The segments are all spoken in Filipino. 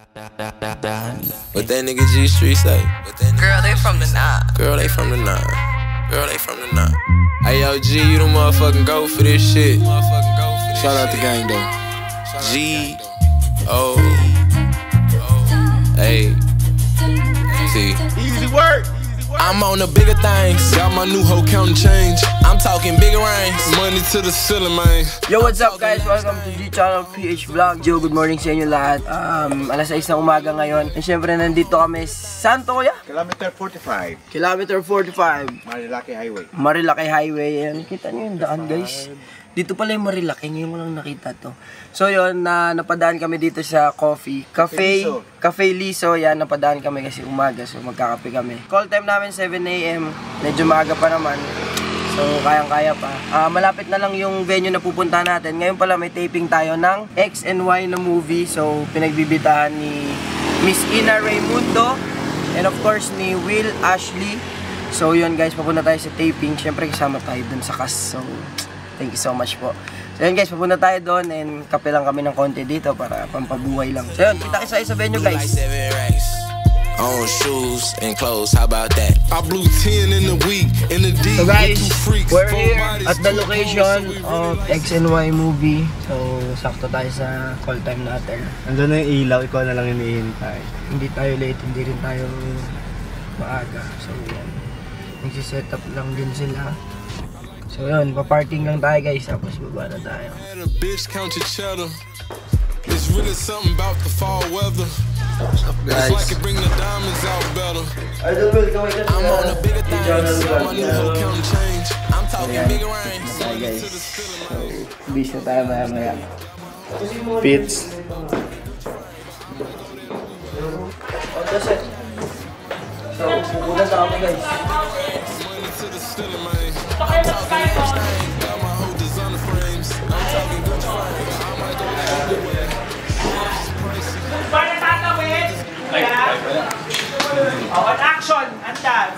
What that nigga G Street say? Girl, they from the nine. Girl, they from the nine. Girl, they from the nine. Hey, yo, G, you the motherfucking go for this shit. Shout out the gang, though. G, O, A, T. Easy work. I'm on the bigger things. Got my new hoe counting change. I'm talking bigger rings. Money to the ceiling, man. Yo, what's up guys? Welcome to G Channel PH Vlog. Joe, good morning sa inyo lahat. Alas 6 ng umaga ngayon. And syempre nandito kami sa Kuya? Kilometer 45. Kilometer 45. Marilaki Highway. Marilaki Highway. Ayan, kita nyo yung daan guys. Dito pala yung Marilaki. Ngayon mo lang nakita to. So yun, napadaan kami dito sa Cafe Liso. Yan, napadaan kami kasi umaga. So magkakape kami. Call time namin 7 AM. Medyo maaga pa naman. So kayang-kaya pa. Malapit na lang yung venue na pupuntahan natin. Ngayon pala may taping tayo ng X and Y na movie. So pinagbibitahan ni Miss Ina Raymundo. And of course ni Will Ashley. So yun guys, papunta tayo sa taping. Siyempre kasama tayo dun sa cast. So thank you so much po. So yun guys, papunta tayo doon and kape lang kami ng konti dito para pampabuhay lang. So yun, kita kayo sa venue guys. On shoes and clothes, how about that? I blew 10 in the week, in the D. So guys, we're here at the location of X and Y movie. So sakto tayo sa call time natin. Andun na yung ilaw, ikaw na lang yung hinihintay. Hindi tayo late, hindi rin tayo maaga. So yan, nagsiset up lang din sila. So yun, pa-parking lang tayo guys, tapos baba na tayo. Bitch, count your cheddar. It's really something about the fall weather. Guys, it's like it bring the diamonds out better. I'm on the bigger things. Got my new hoe counting change. I'm talking bigger rings. Hi guys, so bis na tayo maya. Pits. That's it. So, pupunta na kami guys. Money to the ceiling, man. I'm talking got my whole designer frames. I'm talking Gucci frames. I might go everywhere. Para tatawid! On action! Andad!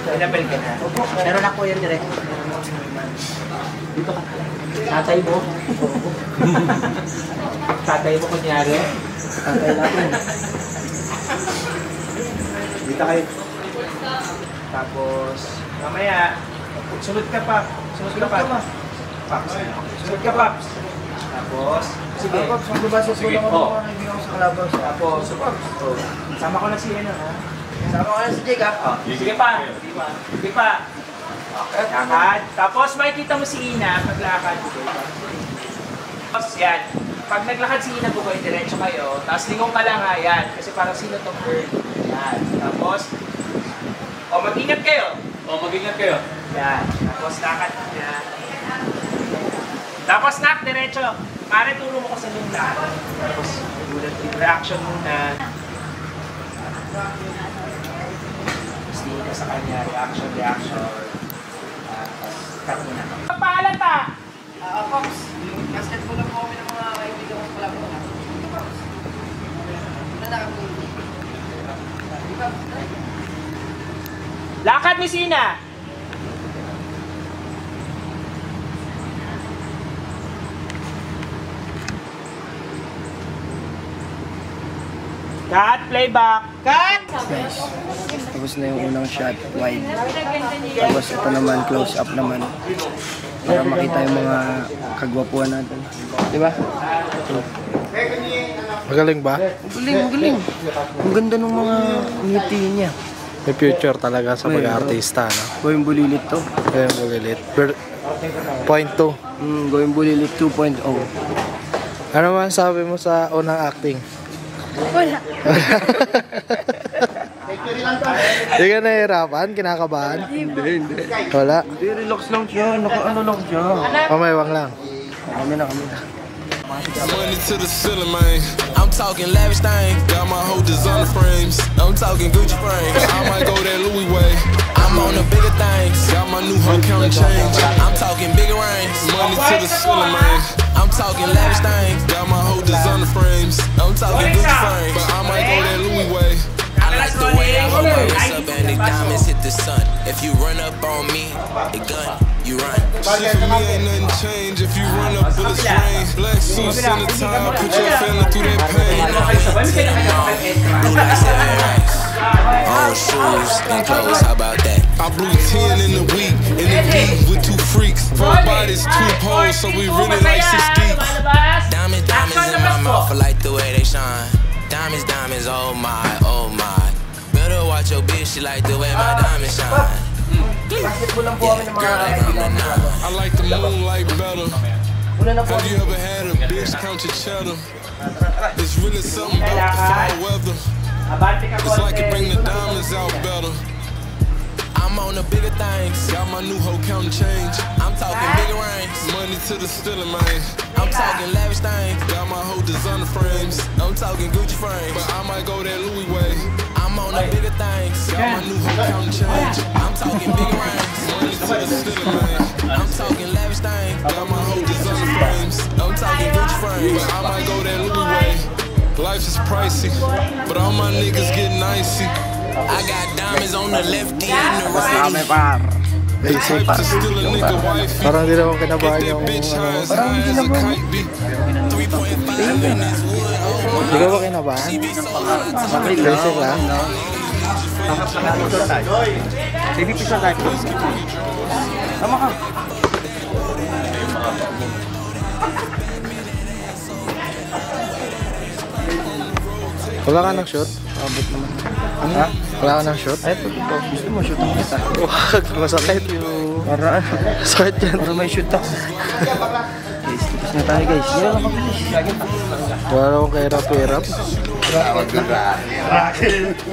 Pinabalik ka na. Meron ako yan direct. Dito ka. Tatay mo? Tatay mo kunyari? Tatay natin. Dito kayo. Tapos, mamaya, sunod ka pa. Sunod ka pa. Paps. Sunod ka, Paps. Tapos, sige. Paps, magbabasa po lang ako ng ibigay ko sa kalabaw. Tapos, so Paps. Sama ko na si ano, ha? Sama ko na si Jake, ha? Sige pa. Sige pa. Lakad. Tapos, makikita mo si Ina paglakad. Tapos, yan. Pag naglakad si Ina, bukoy, diretso kayo. Tapos, lingong ka lang, ha? Yan. Kasi parang sino tong bird. Yan. Tapos, mag-ingat kayo. Mag-ingat kayo. Yan. Tapos, lakad na. Tapos, nak, diretso. Pare, turo mo ko sa yung lahat. Tapos, reaction muna. Tapos, tingin ka sa kanya. Reaction. Tapos, cut muna. Paalat ha! Pops, basket po lang po kami ng mga kaibigan ko sa kalabaw. Wala na kami. Lakad ni Sina! Cut! Playback! Cut! Guys, tapos na yung unang shot, wide. Tapos ito naman, close up naman. Para makita yung mga kagwapuan natin. Diba? Magaling ba? Magaling. Ang ganda ng mga ngiti niya. May future talaga sa pag-artista, no? Going Bulilit to. Going Bulilit. Point 2. Going Bulilit 2.0. Ano man sabi mo sa unang acting? Wala. Hindi ka nahihirapan? Kinakabahan? Hindi. Wala? Hindi, relax lang siya. Naka-ano lang siya. Pamaywang lang. Kami na. Money to the ceiling, man. I'm talking lavish things. Got my whole designer frames. I'm talking Gucci frames. I might go that Louis way. I'm on the bigger things. Got my new hoe counting change. I'm talking bigger rings. Money to the ceiling, man. I'm talking lavish things. Got my whole designer frames. I'm talking Gucci frames. But I might go that Louis way. I like the way I hold my wrist up and the diamonds hit the sun. If you run up on me, the gun, you run. Shit for me ain't nothing change if you run up bullets rain. Black suits in the time, put your family through that pain. 10 a month. Blue like 7 racks. On shoes and clothes, how about that? I blew 10 in the week, in the league with 2 freaks. 4 bodies, 2 poles, so we really like 6 deep. Diamonds, diamonds in my mouth, I like the way they shine. Diamonds, diamonds, oh my, oh my. Better watch your bitch, she like the way my diamonds shine. Basketball lang po kami ng mga kaibigan. I like the moonlight better. Have you ever had a bitch count your cheddar? It's really something about the fall weather. It's like it bring the diamonds out better. I'm on the bigger things. Got my new hoe counting change. I'm talking bigger rings. Money to the stealing, man. I'm talking lavish things. Got my hoe designer frames. I'm talking Gucci frames. But I might go that Louis way. I'm on the bigger things. Got my new hoe counting change. I'm talking bigger rings. Money to the stealing, man. I'm talking lavish things. Got my hoe designer frames. I'm talking Gucci frames. But I might go that Louis way. Life is pricey, but all my niggas get nicey. I got diamonds on the lefty and the righty. Type to steal a nigga wifey. Parang di naman Get kinabahan that yung... bitch high as a kite be. 3.5 in this wood. Oh Di ka ba kinabahan? she be so hot. Basic lang. Baby pizza tayo. Tama ka. Wala ka ng shoot? Abot naman. Ha? Wala ka ng shoot? Ay, ito. Gusto mo shoot ako kita. Wag, masakit. Para Sakit yan. para may shoot ako. Guys, tapos na tayo guys. Hindi lang mabilis. Wala akong kahirap-hirap.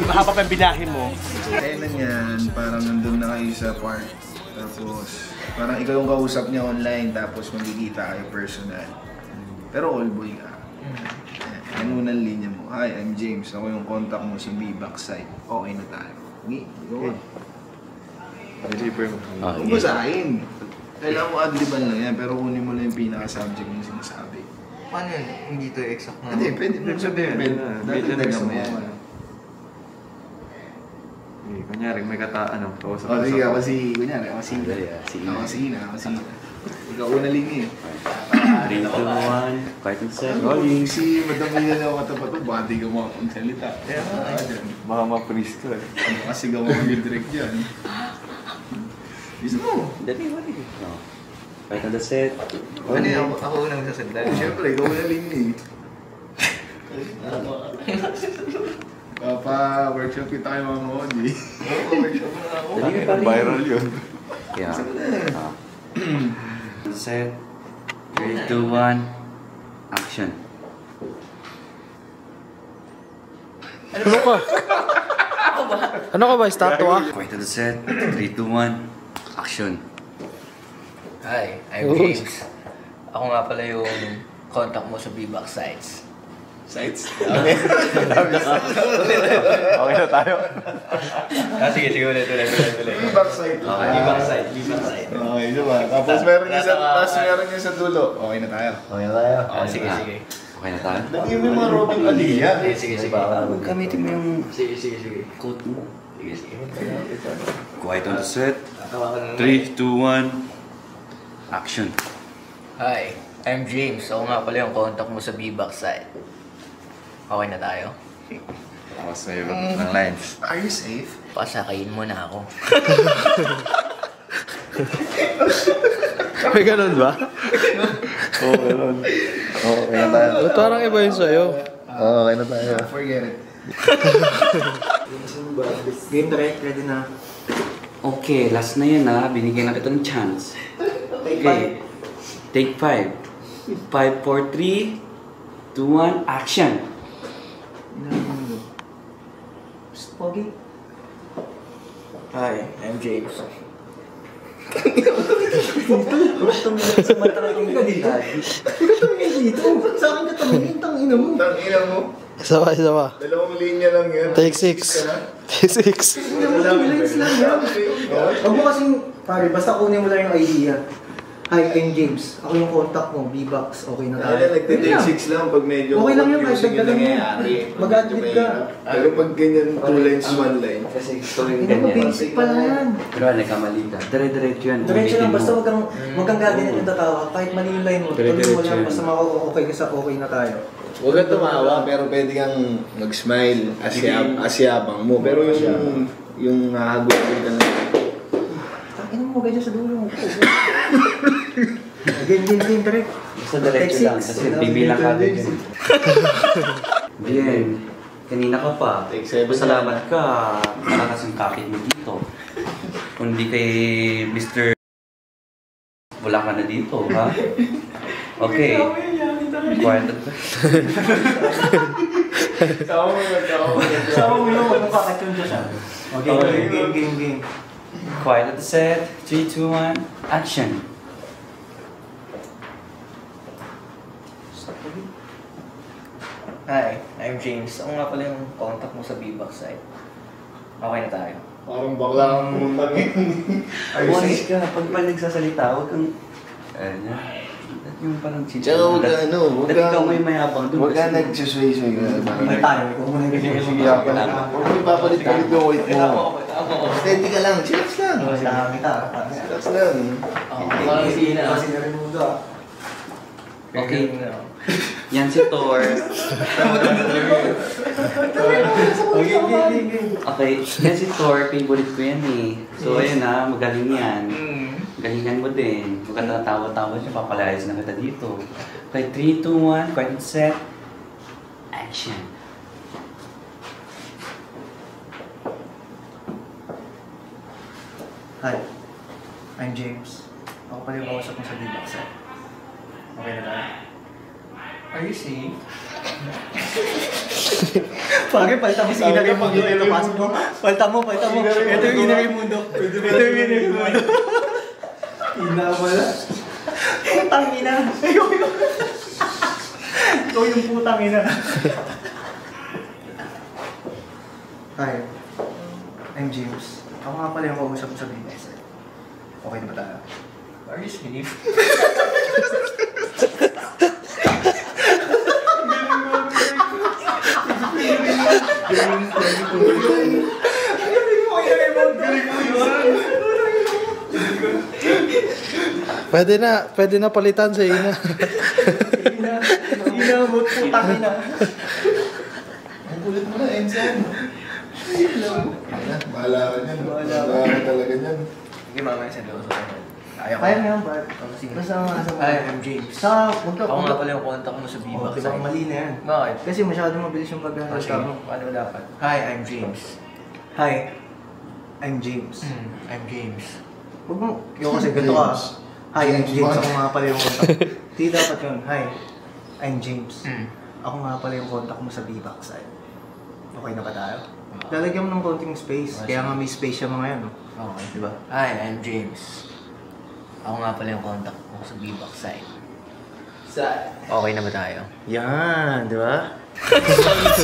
Mahaba pa yung binahin mo. Kaya na yan, parang nandun na kayo sa park. Tapos, parang ikaw yung kausap niya online, tapos magkikita kayo personal. Pero all boy ka. Ang unang linya mo, hi, I'm James. Ako yung contact mo sa B-Backside. Okay na tayo. Go. Kung basahin. Kailangan mo adliban lang yan, pero kunin mo lang yung pinaka-subject yung sinasabi. Paano yun? Hindi ito exact na. Hindi, pwede sabihin. Dagdagan mo yan. Kunyari, may kausap O, sige, ako si, kunyari, ako si Ina. Ikaw una linya eh. 3, 2, 1, fight and set, rolling. Si madami na ako katapat mo, baka di ka makapagsalita. Baka ma-freeze ka eh. Ano kasi gawa mo yung direct dyan? Gusto mo? Dali. Fight and set. Ano yun? Ako unang sasalita. Siyempre, ikaw una linya eh. Workshop kita kayo mga Moji. Workshop na ako. Dali ka pa viral yun. Kaya. Set. 3, 2, 1. Action. Ano ka? Ano ka ba? Statue ah? Fight and set. 3, 2, 1. Action. Hi, I'm James. Ako nga pala yung contact mo sa B-Backsides. Sites? Okay na tayo. Sige, ulit. Backside. B-Backsides. Okay, diba? Tapos meron yung sa dulo. Okay na tayo. Sige. Okay na tayo. Lagi mo yung mga Robin Aliyah. Sige. Gamitin mo yung Sige. Coat mo. Sige. Quiet on the set. 3, 2, 1. Action. Hi, I'm James. Ako nga pala yung contact mo sa B-Backside. Okay na tayo? Ako sa'yo ng lines. Are you safe? Pasakayin mo na ako. May ganun ba? Oo, meron. Okay na tayo. Ba't parang iba yun sa'yo? Okay na tayo. Forget it. game direct, ready na. Okay, last na yan ha. Binigyan na kita ng chance. Okay. Take 5. 5, 4, 3, 2, 1, action! Pogi. Hi, I'm James. Tangina mo. Isa pa. Dalawang linya lang yan. Take 6. Take 6. Huwag mo kasing, pare, basta kunin mo lang yung idea. Hi, I'm James. Ako yung contact mo, B-Box. Okay na tayo. Nagte-take 6 lang pag medyo okay lang yun, kahit confusing yung dagdagan mo. nangyayari. Mag-admit ka. Pero pag ganyan, 2 lines, 1 line. Kasi gusto rin Hindi mo ganyan. basic pala yan. Pero nagkamali ka. Dire-diretso yan. Diretso lang, basta wag kang gaganyan yung tatawa. Kahit mali yung line mo, tuloy mo lang. Basta okay ka sa okay na tayo. Huwag kang tumawa, pero pwede kang mag-smile, asyabang mo. Pero yung hahagutin ka na. Tangin mo, ganyan sa dulo. Game, direct. Basta diretso lang. Kasi bibilang ka din. Bien. Kanina ka pa. Salamat ka. Malakas ang kapit mo dito. Kung di kay Mr. Wala ka na dito, ha? Okay. Quiet. Sawa mo yun, huwag mong kakatyon dyan siya. Okay, game. Quiet at the set. 3, 2, 1, action. Hi, I'm James. Ako nga pala yung contact mo sa B-Box site. Okay na tayo. Parang bakla kang mutangin. Ayos ka. Pag nagsasalita, huwag kang... Yung parang chichay. Tsaka huwag ka Dati ikaw may mayabang doon. Huwag ka nagsusway-sway ka. May tayo, kung muna ganyan. Huwag mo ipapalit-palit yung weight mo. Steady ka lang, chillax lang. Chillax lang. Kasi na rin mundo. Okay. Yan si Thor. Okay, yan si Thor. Favorite ko yan eh. So ayun na, magaling yan. Galingan mo din. Huwag ka natawa-tawa siya, papalayas na kita dito. Okay, 3, 2, 1, quiet set. Action. Hi, I'm James. Ako pala yung kausap mo sa B-Box site. Okay na tayo? Are you safe? Pagay, palta mo si Ina yung mundo. Ito, pasok mo. Palta mo. Ito yung Ina yung mundo. Ina pala. Putang ina. Ikaw yung putang ina. Hi, I'm James. Ako nga pala yung kausap mo sa B-Box site. Okay na ba tayo? Are you safe? Pwede na palitan sa Ina. Ina mo, putang ina. Ang kulit mo na, Ensign. Bahala ka niyan. Bahala ka talaga niyan. Sige, mamaya sa doon. Kaya mo yan, Bart. Basta Hi, I'm James. Huwag ka. Ako nga pala yung contact mo sa B-Box Diba site. mali na yan? Bakit? Kasi masyadong mabilis yung paghahanap Sige, mo. paano dapat? Hi, I'm James. Hi, I'm James. I'm James. Huwag mo, yung kasi ganito ka. Hi, I'm James. Ako nga pala yung contact. Di dapat yun. Hi, I'm James. Ako nga pala yung contact mo sa B-Box site. Okay na ba tayo? Lalagyan mo ng konting space. Kaya nga may space yung mga yan. Okay, diba? Hi, I'm James. Ako nga pala yung contact mo sa B-Box site. Okay na ba tayo? Yan, di ba? To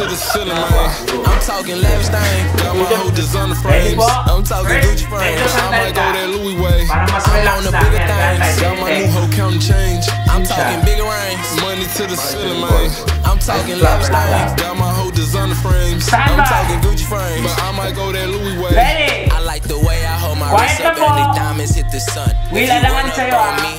the ceiling, man. I'm talking lavish thing. Got my whole designer frames. I'm talking Gucci frames. I might go that Louis way. Para mas I'm relax on the lang bigger yan. things. Got my new hoe counting change. I'm talking bigger rings. Money to the ceiling, man. I'm talking lavish things. Got my whole designer frames. I'm talking Gucci frames. But I might go that Louis way. Ready? I like the way I hold my Quiet wrist up na po. and the diamonds hit the sun. Will, If you alangan run up sa'yo, on ah. me,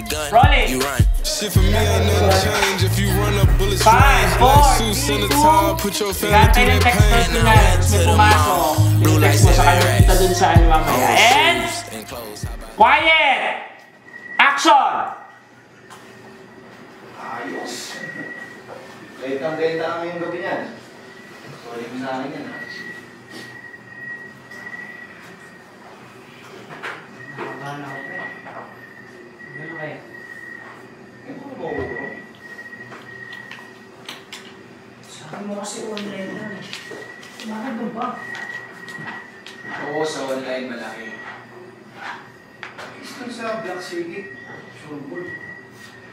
a gun, Rolling. you run. Shit for me ain't nothing change. If you run up bullets, 5, range. 4, Like suits in the time, put your family Gantay through ng that text pain. person na may pumasok. Yung text mo sa kanya kita dun sa ano mamaya. And quiet! Action! Ayos. Late ang yung gabi niyan. Sorry mo sa akin yan, ha? Nakakana ako, pre. Ano kaya? Sabi mo kasi online lang eh. Bakit ba ba? Oo, sa online malaki. Gusto sa Black Circuit, sure ball.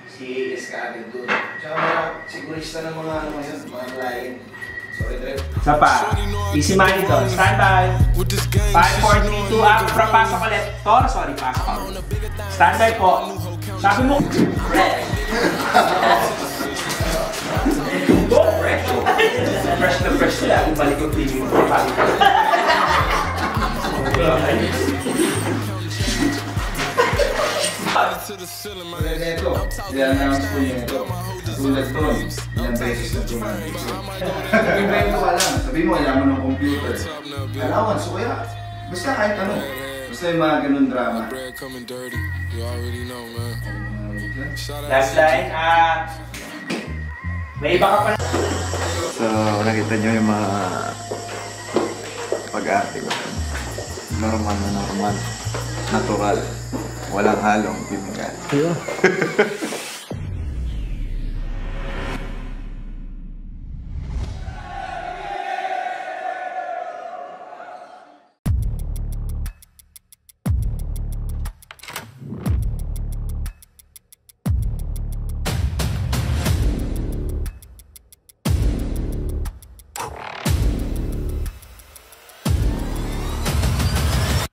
Si AS ka agad doon. Tsaka mga sigurista ng mga ano ngayon, mga client. Sorry, Trev. Isa pa. Easy money to. Stand by. 5, 4, 3, 2, up. Pasok ulit. Tor, sorry, pasok. Stand by po. Sabi mo, fresh na fresh na lang. Balik ko TV mo. Ito, i-announce ko niya ito. Tulad to, ilang beses na tumagay. Nag-invento ka lang. Sabi mo, kailangan mo ng computer. Allowance, o kaya, basta kahit ano. Basta yung mga ganun drama. Last line, may iba ka pa na. So, nakita nyo yung mga pag-arte ko. Normal na normal. Natural. Walang halong pimigal.